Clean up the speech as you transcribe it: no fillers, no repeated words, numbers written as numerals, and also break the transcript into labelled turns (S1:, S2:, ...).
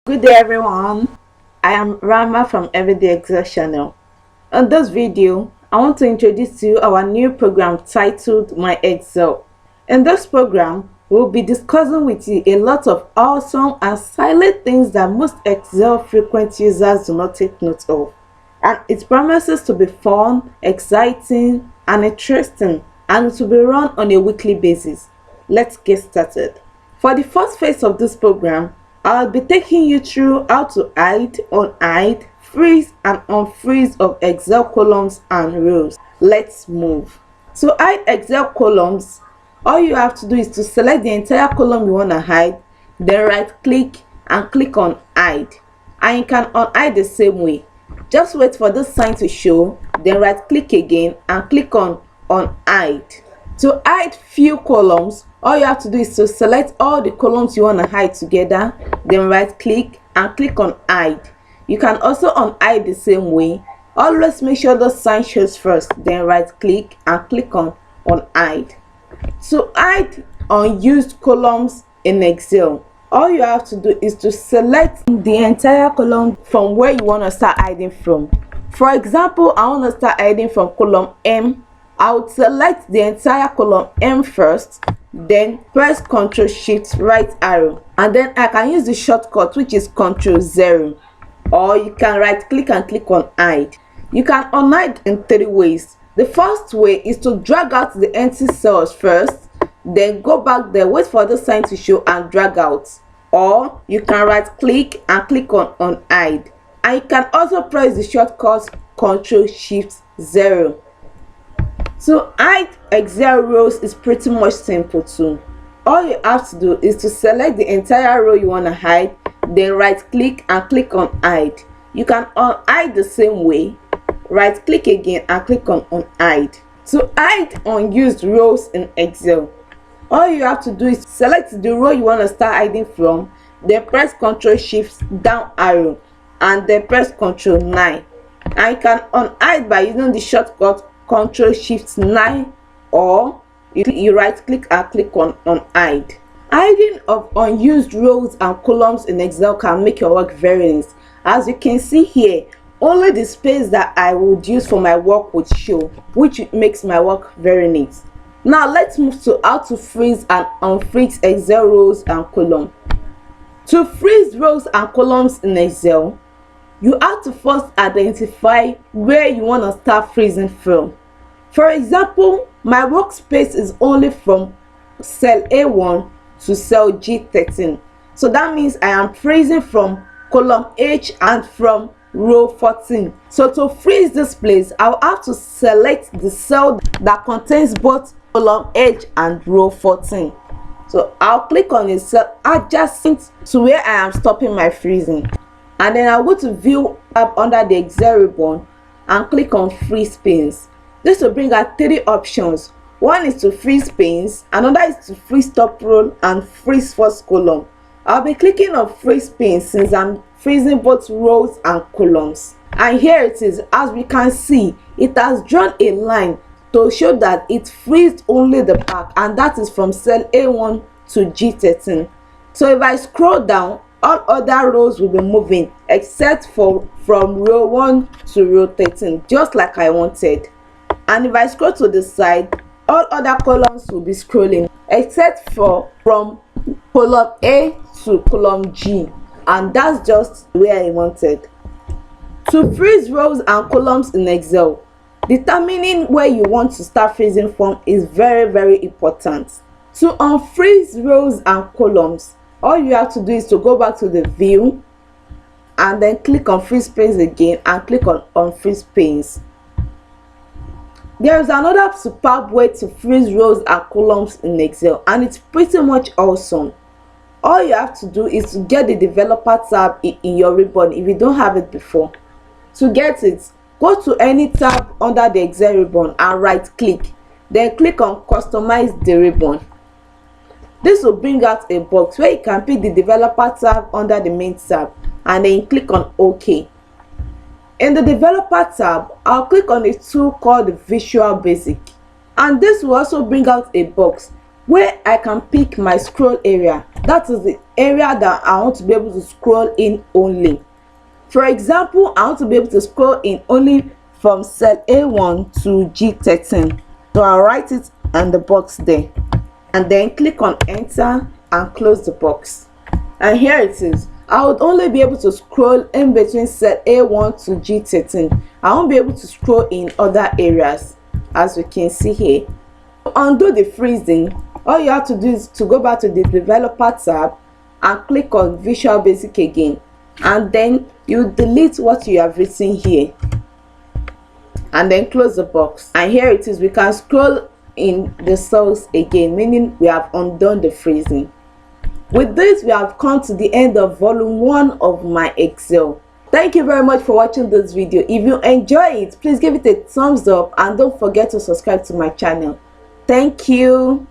S1: Good day everyone, I am Rama from Everyday Excel channel. In this video, I want to introduce to you our new program titled My Excel. In this program, we'll be discussing with you a lot of awesome and silent things that most Excel frequent users do not take note of. And it promises to be fun, exciting, and interesting, and it will be run on a weekly basis. Let's get started. For the first phase of this program, I'll be taking you through how to hide, unhide, freeze and unfreeze of Excel columns and rows. Let's move. To hide Excel columns, all you have to do is to select the entire column you want to hide, then right click and click on hide. And you can unhide the same way. Just wait for this sign to show, then right click again and click on unhide. To hide few columns, all you have to do is to select all the columns you want to hide together, then right click and click on hide. You can also unhide the same way. Always make sure the sign shows first, then right click and click on unhide. To hide unused columns in Excel, all you have to do is to select the entire column from where you want to start hiding from. For example, I want to start hiding from column M. I would select the entire column M first, then press Ctrl Shift right arrow, and then I can use the shortcut which is Ctrl 0, or you can right click and click on hide. You can unhide in three ways. The first way is to drag out the empty cells first, then go back there, wait for the sign to show and drag out, or you can right click and click on unhide, and you can also press the shortcut Ctrl Shift 0. To hide Excel rows is pretty much simple too. All you have to do is to select the entire row you want to hide, then right click and click on hide. You can unhide the same way, right click again and click on unhide. To hide unused rows in Excel, all you have to do is select the row you want to start hiding from, then press Ctrl Shift down arrow and then press Ctrl 9. And you can unhide by using the shortcut Ctrl Shift 9, or you right click and click on unhide. Hiding of unused rows and columns in Excel can make your work very nice. As you can see here, only the space that I would use for my work would show, which makes my work very neat. Now let's move to how to freeze and unfreeze Excel rows and columns. To freeze rows and columns in Excel, you have to first identify where you want to start freezing from. For example, my workspace is only from cell A1 to cell G13. So that means I am freezing from column H and from row 14. So to freeze this place, I'll have to select the cell that contains both column H and row 14. So I'll click on a cell adjacent to where I am stopping my freezing. And then I'll go to View tab under the Excel ribbon and click on Freeze Panes. This will bring out three options. One is to freeze panes, another is to freeze top row and freeze first column. I'll be clicking on freeze panes since I'm freezing both rows and columns. And here it is. As we can see, it has drawn a line to show that it freezed only the back, and that is from cell A1 to G13. So if I scroll down, all other rows will be moving except for from row 1 to row 13, just like I wanted. And if I scroll to the side, all other columns will be scrolling except for from column A to column G, and that's just where I wanted. To freeze rows and columns in Excel, determining where you want to start freezing from is very important. To unfreeze rows and columns, all you have to do is to go back to the view and then click on freeze panes again and click on unfreeze panes. There is another superb way to freeze rows and columns in Excel, and it's pretty much awesome. All you have to do is to get the developer tab in your ribbon if you don't have it before. To get it, go to any tab under the Excel ribbon and right click, then click on Customize the ribbon. This will bring out a box where you can pick the developer tab under the main tab and then click on OK. In the developer tab, I'll click on a tool called Visual Basic, and this will also bring out a box where I can pick my scroll area. That is the area that I want to be able to scroll in only. For example, I want to be able to scroll in only from cell A1 to G13. So I'll write it on the box there and then click on enter and close the box. And here it is. I would only be able to scroll in between cell A1 to G13. I won't be able to scroll in other areas, as we can see here. To undo the freezing, all you have to do is to go back to the developer tab and click on Visual Basic again, and then you delete what you have written here and then close the box. And here it is. We can scroll in the cells again, meaning we have undone the freezing. With this, we have come to the end of volume 1 of my Excel. Thank you very much for watching this video. If you enjoy it, please give it a thumbs up and don't forget to subscribe to my channel. Thank you.